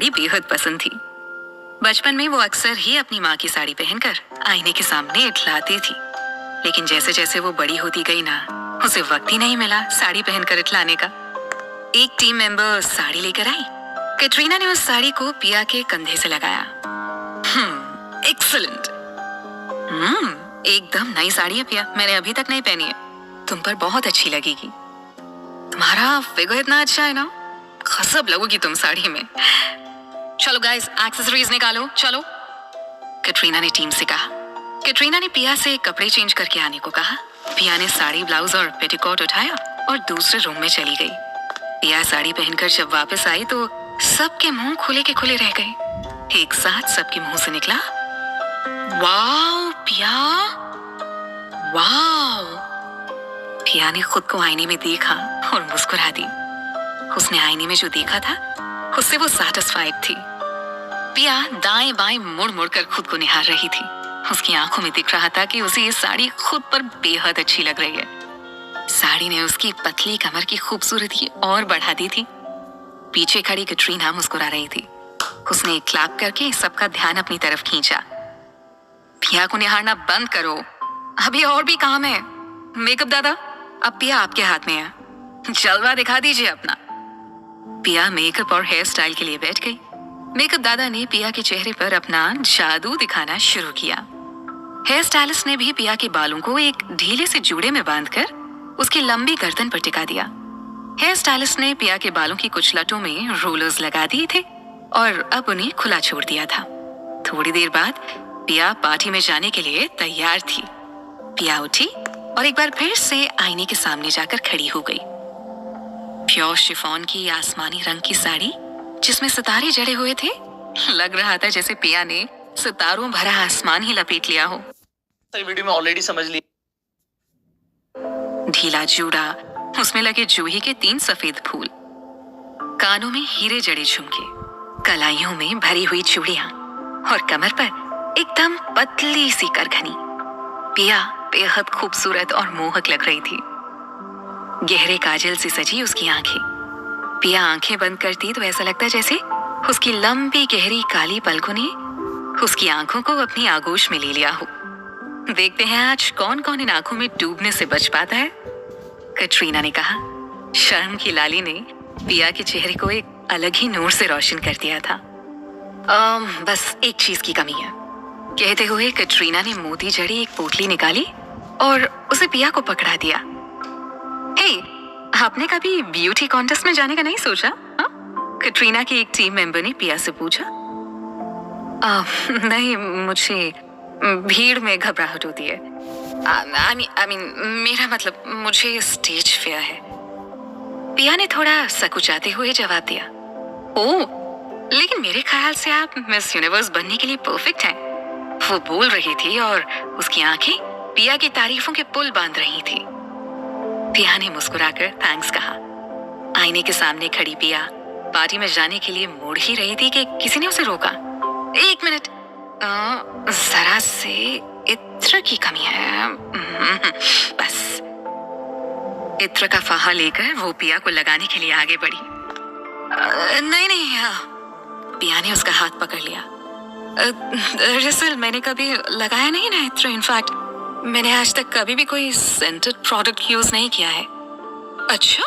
साड़ी बेहद पसंद थी। बचपन में वो अक्सर ही अपनी माँ की साड़ी पहनकर आईने के सामने इठलाती थी, लेकिन जैसे जैसे वो बड़ी होती गई ना, उसे वक्त ही नहीं मिला साड़ी पहनकर इठलाने का। एक टीम मेंबर साड़ी लेकर आई। कैटरीना ने उस साड़ी को पिया के कंधे से लगाया। एक्सीलेंट। एकदम नई साड़ी है पिया, मैंने अभी तक नहीं पहनी है, तुम पर बहुत अच्छी लगेगी। तुम्हारा फिगर इतना अच्छा है ना, गजब लगोगी तुम साड़ी में। चलो गाइस, एक्सेसरीज निकालो, चलो, कैटरीना ने टीम से कहा। कैटरीना ने पिया से कपड़े चेंज करके आने को कहा। पिया ने साड़ी, ब्लाउज और पेटीकोट उठाया और दूसरे रूम में चली गई। पिया साड़ी पहनकर जब वापस आई तो सबके मुंह खुले के खुले रह गए। एक साथ सबके मुंह से निकला, वाओ पिया, वाओ। पिया ने खुद को आईने में देखा और मुस्कुरा दी। उसने आईने में जो देखा था उससे वो सैटिस्फाइड थी। पिया दाएं बाएं मुड़ मुड़ कर खुद को निहार रही थी। उसकी आंखों में दिख रहा था कि उसे ये साड़ी खुद पर बेहद अच्छी लग रही है। साड़ी ने उसकी पतली कमर की खूबसूरती और बढ़ा दी थी। पीछे खड़ी कैटरीना मुस्कुरा रही थी। उसने एक क्लैप करके सबका ध्यान अपनी तरफ खींचा। पिया को निहारना बंद करो, अभी और भी काम है। मेकअप दादा, अब पिया आपके हाथ में है, जलवा दिखा दीजिए अपना। पिया मेकअप और हेयर स्टाइल के लिए बैठ गई। मेकअप दादा ने पिया के चेहरे पर अपना जादू दिखाना शुरू किया। हेयर स्टाइलिस्ट ने भी पिया के बालों को एक ढीले से जूड़े में बांधकर उसकी लंबी गर्दन पर टिका दिया। हेयर स्टाइलिस्ट ने पिया के बालों की कुछ लटों में रोलर्स लगा दिए थे और अब उन्हें खुला छोड़ दिया था। थोड़ी देर बाद पिया पार्टी में जाने के लिए तैयार थी। पिया उठी और एक बार फिर से आईने के सामने जाकर खड़ी हो गई। प्योर शिफॉन की आसमानी रंग की साड़ी जिसमें सितारे जड़े हुए थे, लग रहा था जैसे पिया ने सितारों भरा आसमान ही लपेट लिया हो। वीडियो में ऑलरेडी समझ लिया। ढीला जूड़ा, उसमें लगे जूही के 3 सफेद फूल, कानों में हीरे जड़े झुमके, कलाइयों में भरी हुई चूड़ियां और कमर पर एकदम पतली सी करघनी। पिया बेहद खूबसूरत और मोहक लग रही थी। गहरे काजल से सजी उसकी आंखें। पिया आंखें बंद करती तो ऐसा लगता जैसे उसकी लंबी गहरी काली पलकों ने उसकी आंखों को अपनी आगोश में ले लिया हो। देखते हैं आज कौन कौन इन आंखों में डूबने से बच पाता है, कैटरीना ने कहा। शर्म की लाली ने पिया के चेहरे को एक अलग ही नूर से रोशन कर दिया था। बस एक चीज की कमी है, कहते हुए कैटरीना ने मोती जड़ी एक पोटली निकाली और उसे पिया को पकड़ा दिया। हे, आपने कभी ब्यूटी कॉन्टेस्ट में जाने का नहीं सोचा? कैटरीना की एक टीम मेंबर ने पिया से पूछा। नहीं, मुझे भीड़ में घबराहट होती है। I mean, मेरा मतलब मुझे स्टेज फियर है। पिया ने थोड़ा सकुचाते हुए जवाब दिया। ओह, लेकिन मेरे ख्याल से आप मिस यूनिवर्स बनने के लिए परफेक्ट हैं। वो बोल रही थी और उसकी आंखें पिया की तारीफों के पुल बांध रही थी। पिया ने मुस्कुराकर थैंक्स कहा। आईने के सामने खड़ी पिया पार्टी में जाने के लिए मुड़ ही रही थी कि किसी ने उसे रोका। एक मिनट, जरा से इत्र की कमी है। बस। इत्र का फाहा लेकर वो पिया को लगाने के लिए आगे बढ़ी। नहीं, पिया ने उसका हाथ पकड़ लिया। दरअसल मैंने कभी लगाया नहीं ना इत्र। इनफैक्ट मैंने आज तक कभी भी कोई सेंटेड प्रोडक्ट यूज नहीं किया है। अच्छा?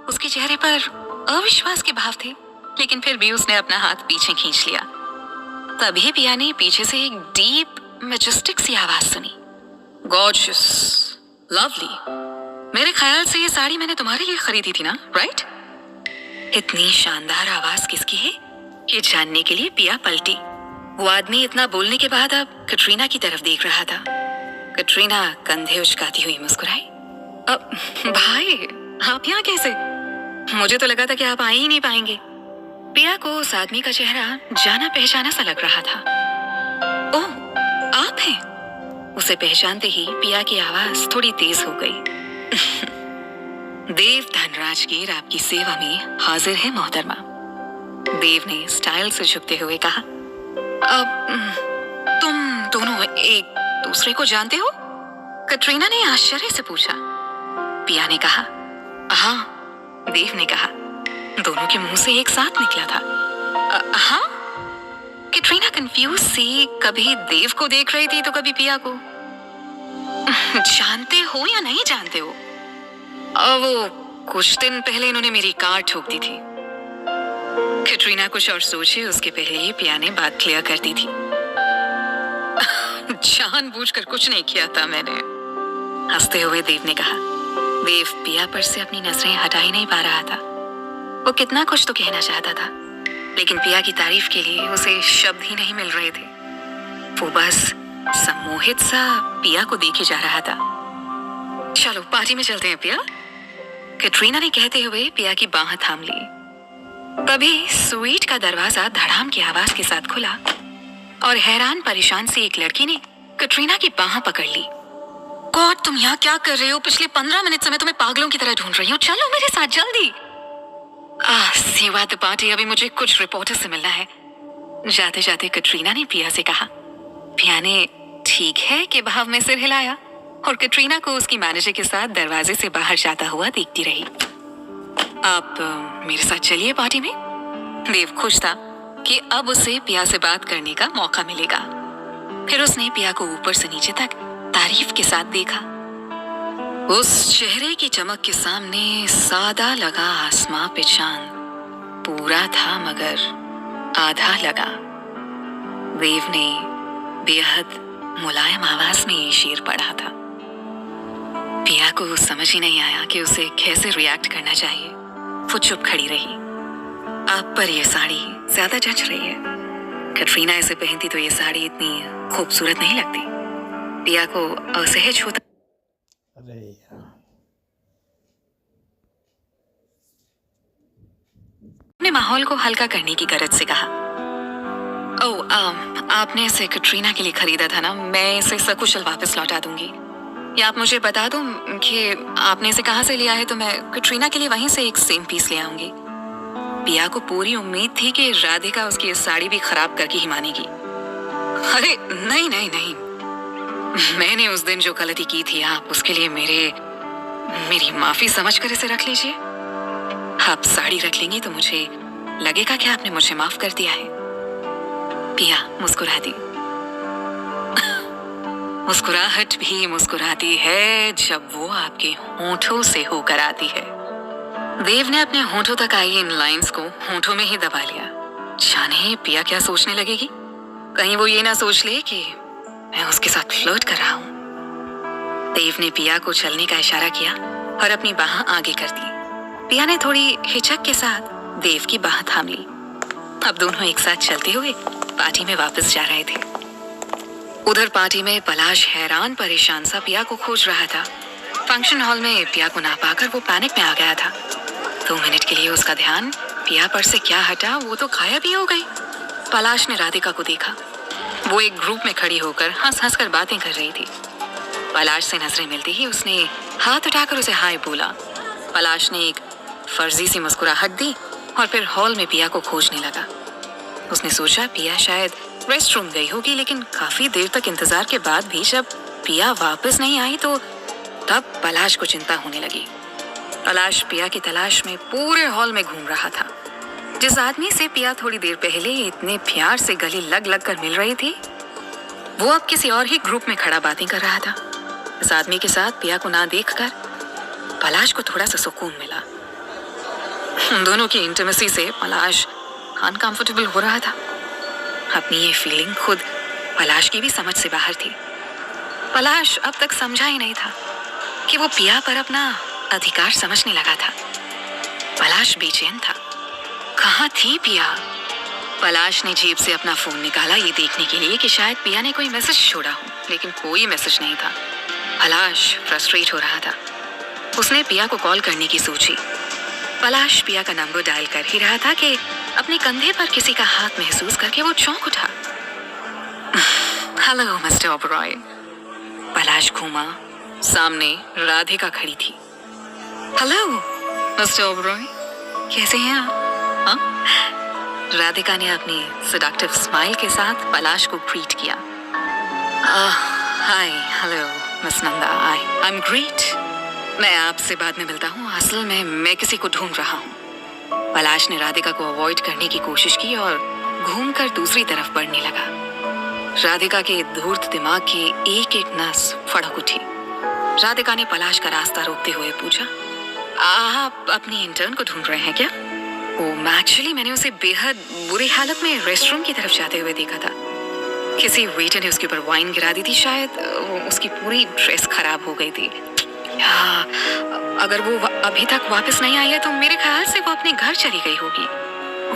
उसके चेहरे पर अविश्वास के भाव थे, लेकिन फिर भी उसने अपना हाथ पीछे खींच लिया। तभी पिया ने पीछे से एक डीप मैजेस्टिक सी आवाज सुनी। गॉर्जियस, लवली, मेरे ख्याल से ये साड़ी मैंने तुम्हारे लिए खरीदी थी ना, राइट? इतनी शानदार आवाज किसकी है ये जानने के लिए पिया पलटी। वो आदमी इतना बोलने के बाद अब कैटरीना की तरफ देख रहा था। कैटरीना कंधे उचकाती हुई मुस्कुराई। भाई, आप यहाँ कैसे? मुझे तो लगा था कि आप आ ही नहीं पाएंगे। पिया को उस आदमी का चेहरा जाना पहचाना सा लग रहा था। ओह, आप हैं? उसे पहचानते ही पिया की आवाज थोड़ी तेज हो गई। देव धनराज गिर आपकी सेवा में हाजिर है मोहतरमा। देव ने स्टाइल से झुकते हुए कहा। अब तुम दोनों एक दूसरे को जानते हो? कैटरीना ने आश्चर्य से पूछा। पिया ने कहा, हाँ। देव ने कहा। दोनों के मुंह से एक साथ निकला था। कंफ्यूज सी, कभी देव को देख रही थी तो कभी पिया को। जानते हो या नहीं जानते हो, वो कुछ दिन पहले इन्होंने मेरी कार ठोक दी थी। कैटरीना कुछ और सोचे उसके पहले ही पिया ने बात क्लियर कर दी थी। जानबूझकर कुछ नहीं किया था मैंने, हंसते हुए देव ने कहा। देव पिया पर से अपनी नजरें हटा ही नहीं पा रहा था। वो कितना कुछ तो कहना चाहता था, लेकिन पिया की तारीफ के लिए उसे शब्द ही नहीं मिल रहे थे। वो बस सम्मोहित सा पिया को देखे जा रहा था। चलो पार्टी में चलते हैं पिया, कैटरीना ने कहते हुए पिया की बाह थाम ली। तभी स्वीट का दरवाजा धड़ाम की आवाज के साथ खुला और हैरान परेशान सी एक लड़की ने कैटरीना की बाह पकड़ ली। गॉड, तुम यहाँ क्या कर रहे हो? पिछले 15 मिनट से मैं तुम्हें पागलों की तरह ढूंढ रही हूँ, चलो मेरे साथ जल्दी। सी यू एट द पार्टी, अभी मुझे कुछ रिपोर्टर से मिलना है, जाते जाते कैटरीना ने पिया से कहा। पिया ने ठीक है के भाव में सिर हिलाया और कैटरीना को उसकी मैनेजर के साथ दरवाजे से बाहर जाता हुआ देखती रही। आप मेरे साथ चलिए पार्टी में। देव खुश था कि अब उसे पिया से बात करने का मौका मिलेगा। फिर उसने पिया को ऊपर से नीचे तक तारीफ के साथ देखा। उस चेहरे की चमक के सामने सादा लगा आसमां पे चांद पूरा था मगर आधा लगा। देव ने बेहद मुलायम आवाज में ये शेर पढ़ा था। पिया को समझ ही नहीं आया कि उसे कैसे रिएक्ट करना चाहिए। वो चुप खड़ी रही। आप पर ये साड़ी ज्यादा जच रही है। कैटरीना इसे पहनती तो ये साड़ी इतनी खूबसूरत नहीं लगती। पिया को असहज होता अपने माहौल को हल्का करने की गरज से कहा। आपने इसे कैटरीना के लिए खरीदा था ना, मैं इसे सकुशल वापस लौटा दूंगी। या आप मुझे बता दो कि आपने इसे कहाँ से लिया है, तो मैं कैटरीना के लिए वहीं से एक सेम पीस ले आऊंगी। पिया को पूरी उम्मीद थी कि राधिका उसकी इस साड़ी भी खराब करके ही मानेगी। अरे नहीं नहीं नहीं, मैंने उस दिन जो गलती की थी, आप उसके लिए मेरी माफी समझकर इसे रख लीजिए। आप साड़ी रख लेंगी तो मुझे लगेगा कि आपने मुझे माफ कर दिया है। पिया मुस्कुरा दी। मुस्कुराहट भी मुस्कुराती है जब वो आपके होंठों से होकर आती है। देव ने अपने होंठों तक आई इन लाइंस को होंठों में ही दबा लिया। जाने पिया क्या सोचने लगेगी, कहीं वो ये ना सोच ले कि मैं उसके साथ फ्लर्ट कर रहा हूँ। देव ने पिया को चलने का इशारा किया और अपनी बाह आगे कर दी। पिया ने थोड़ी हिचक के साथ देव की बाह थाम ली। अब दोनों एक साथ चलते हुए पार्टी में वापस जा रहे थे। उधर पार्टी में पलाश हैरान परेशान सा पिया को खोज रहा था। फंक्शन हॉल में पिया को ना पाकर वो पैनिक में आ गया था। 2 मिनट के लिए उसका ध्यान पिया पर से क्या हटा, वो तो गायब ही हो गई। पलाश ने राधिका को देखा। वो एक ग्रुप में खड़ी होकर हंस हंस कर बातें कर रही थी। पलाश से नजरें मिलते ही उसने हाथ उठाकर उसे हाय बोला। पलाश ने एक फर्जी सी मुस्कुराहट दी और फिर हॉल में पिया को खोजने लगा। उसने सोचा पिया शायद रेस्ट रूम गई होगी, लेकिन काफी देर तक इंतजार के बाद भी जब पिया वापस नहीं आई तो तब पलाश को चिंता होने लगी। पलाश पिया की तलाश में पूरे हॉल में घूम रहा था। जिस आदमी से पिया थोड़ी देर पहले इतने प्यार से गले लग लग कर मिल रही थी, वो अब किसी और ही ग्रुप में खड़ा बातें कर रहा था। इस आदमी के साथ पिया को ना देखकर पलाश को थोड़ा सा सुकून मिला। दोनों की इंटीमेसी से पलाश अनकंफर्टेबल हो रहा था। अपनी ये फीलिंग खुद पलाश की भी समझ से बाहर थी। पलाश अब तक समझा ही नहीं था कि वो पिया पर अपना अधिकार समझने लगा था। पलाश बेचैन था। कहाँ थी पिया? पलाश ने जेब से अपना फोन निकाला ये देखने के लिए कि शायद पिया ने कोई मैसेज छोड़ा हो, लेकिन कोई मैसेज नहीं था। पलाश फ्रस्ट्रेट हो रहा था। उसने पिया को कॉल करने की सोची। पलाश पिया का नंबर डायल कर ही रहा था कि अपने कंधे पर किसी का हाथ महसूस करके वो चौंक उठा। Hello mister Oberoi. पलाश घूमा, सामने राधिका खड़ी थी। हेलो मिस्टर ओबरॉय, कैसे हैं आप? हाँ? राधिका ने अपनी सेडक्टिव स्माइल के साथ पलाश को ग्रीट किया। Hi, hello miss Nanda, I am great. मैं आपसे बाद में मिलता हूँ, असल में मैं किसी को ढूंढ रहा हूँ। पलाश ने राधिका को अवॉइड करने की कोशिश की और घूमकर दूसरी तरफ बढ़ने लगा। राधिका के धूर्त दिमाग की एक एक नस फड़क उठी। राधिका ने पलाश का रास्ता रोकते हुए पूछा, आप अपनी इंटर्न को ढूंढ रहे हैं क्या? एक्चुअली मैंने उसे बेहद बुरी हालत में रेस्टरूम की तरफ जाते हुए देखा था। किसी वेटर ने उसके ऊपर वाइन गिरा दी थी, शायद उसकी पूरी ड्रेस खराब हो गई थी। अगर वो अभी तक वापस नहीं आई है तो मेरे ख्याल से वो अपने घर चली गई होगी।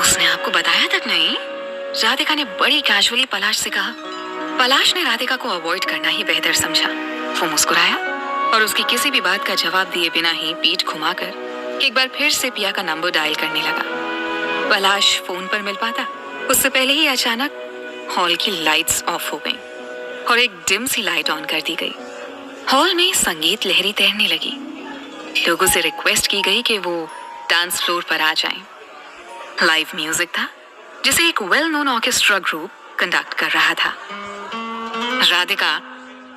उसने आपको बताया तक नहीं? राधिका ने बड़ी कैजुअली पलाश से कहा। पलाश ने राधिका को अवॉइड करना ही बेहतर समझा। वो मुस्कुराया और उसकी किसी भी बात का जवाब दिए बिना ही पीठ घुमाकर एक बार फिर से पिया का नंबर डायल करने लगा। पलाश फोन पर मिल पाता उससे पहले ही अचानक हॉल की लाइट्स ऑफ हो गईं और एक डिम सी लाइट ऑन कर दी गई। हॉल में संगीत लहरी तैरने लगी। लोगों से रिक्वेस्ट की गई कि वो डांस फ्लोर पर आ जाएं। लाइव म्यूजिक था जिसे एक well known orchestra group conduct कर रहा था। राधिका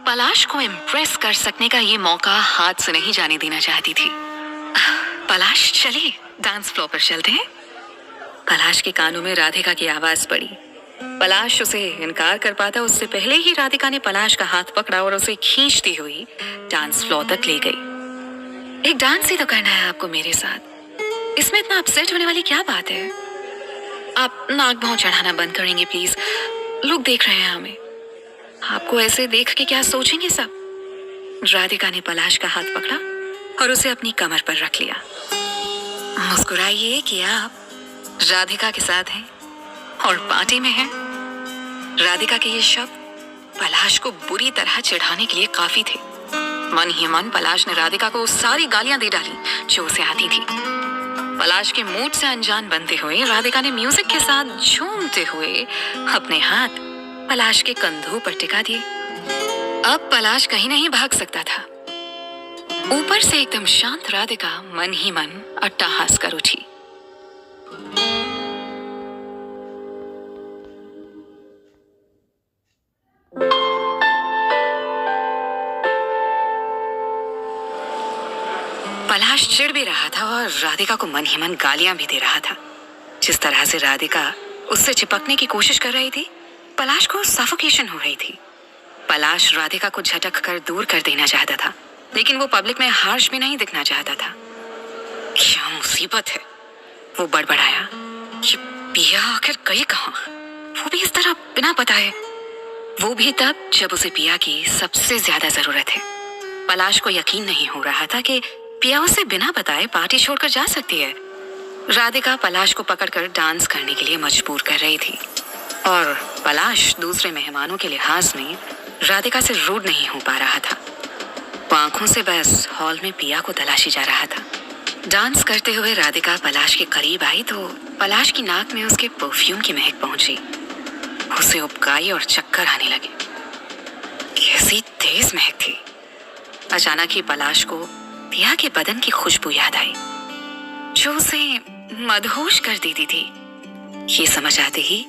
पलाश को इम्प्रेस कर सकने का ये मौका हाथ से नहीं जाने देना चाहती थी। पलाश चलिए डांस फ्लोर पर चलते हैं। पलाश के कानों में राधिका की आवाज पड़ी। पलाश उसे इनकार कर पाता उससे पहले ही राधिका ने पलाश का हाथ पकड़ा और उसे खींचती हुई डांस फ्लोर तक ले गई। एक डांस ही तो करना है आपको मेरे साथ, इसमें इतना अपसेट होने वाली क्या बात है? आप नाक भौं चढ़ाना बंद करेंगे प्लीज, लोग देख रहे हैं हमें। आपको ऐसे देख के क्या सोचेंगे सब? राधिका ने पलाश का हाथ पकड़ा और उसे अपनी कमर पर रख लिया। मुस्कुराइए कि आप राधिका के साथ हैं और पार्टी में हैं। राधिका के ये शब्द पलाश को बुरी तरह चिढ़ाने के लिए काफी थे। मन ही मन पलाश ने राधिका को सारी गालियां दे डाली जो उसे आती थी। पलाश के मूड से अनजान बनते हुए राधिका ने म्यूजिक के साथ झूमते हुए अपने हाथ पलाश के कंधों पर टिका दिए। अब पलाश कहीं नहीं भाग सकता था। ऊपर से एकदम शांत राधिका मन ही मन अट्टहास कर उठी। पलाश चिढ़ भी रहा था और राधिका को मन ही मन गालियां भी दे रहा था। जिस तरह से राधिका उससे चिपकने की कोशिश कर रही थी, पलाश को सफोकेशन हो रही थी। पलाश राधिका को झटक कर दूर कर देना चाहता था, लेकिन वो पब्लिक में हार्श भी नहीं दिखना चाहता था। क्या मुसीबत है, वो बड़बड़ाया। ये पिया आखिर गई कहाँ? वो भी इस तरह बिना बताए, वो भी तब जब उसे पिया की सबसे ज्यादा जरूरत है। पलाश को यकीन नहीं हो रहा था कि पिया उसे बिना बताए पार्टी छोड़कर जा सकती है। राधिका पलाश को पकड़कर डांस करने के लिए मजबूर कर रही थी और पलाश दूसरे मेहमानों के लिहाज में राधिका से रूड नहीं हो पा रहा था। वो आंखों से बस हॉल में पिया को तलाशी जा रहा था। डांस करते हुए राधिका पलाश के करीब आई तो पलाश की नाक में उसके परफ्यूम की महक पहुंची। उसे उबकाई और चक्कर आने लगे। कैसी तेज महक थी। अचानक ही पलाश को पिया के बदन की खुशबू याद आई जो उसे मदहोश कर देती थी। ये समझ आते ही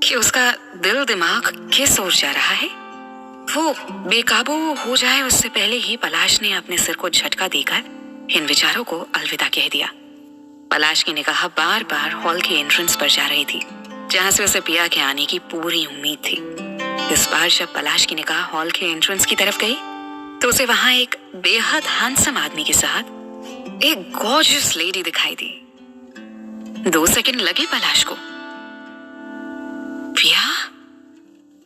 कि उसका दिल दिमाग किस ओर जा रहा है, वो बेकाबू हो जाए उससे पहले ही पलाश ने अपने सिर को झटका देकर इन विचारों को अलविदा कह दिया। पलाश की निगाह बार बार हॉल के एंट्रेंस पर जा रही थी, जहां से उसे पिया के आने की पूरी उम्मीद थी। इस बार जब पलाश की निगाह हॉल के एंट्रेंस की तरफ गई तो उसे वहां एक बेहद हैंडसम आदमी के साथ एक गॉर्जियस लेडी दिखाई दी। 2 सेकंड लगे पलाश को। पिया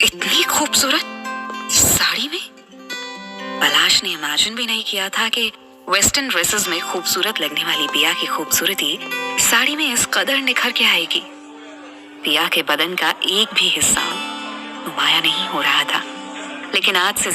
इतनी खूबसूरत साड़ी में? पलाश ने इमेजिन भी नहीं किया था कि वेस्टर्न ड्रेसेस में खूबसूरत लगने वाली पिया की खूबसूरती साड़ी में इस कदर निखर के आएगी। पिया के बदन का एक भी हिस्सा नुमाया नहीं हो रहा था, लेकिन आज से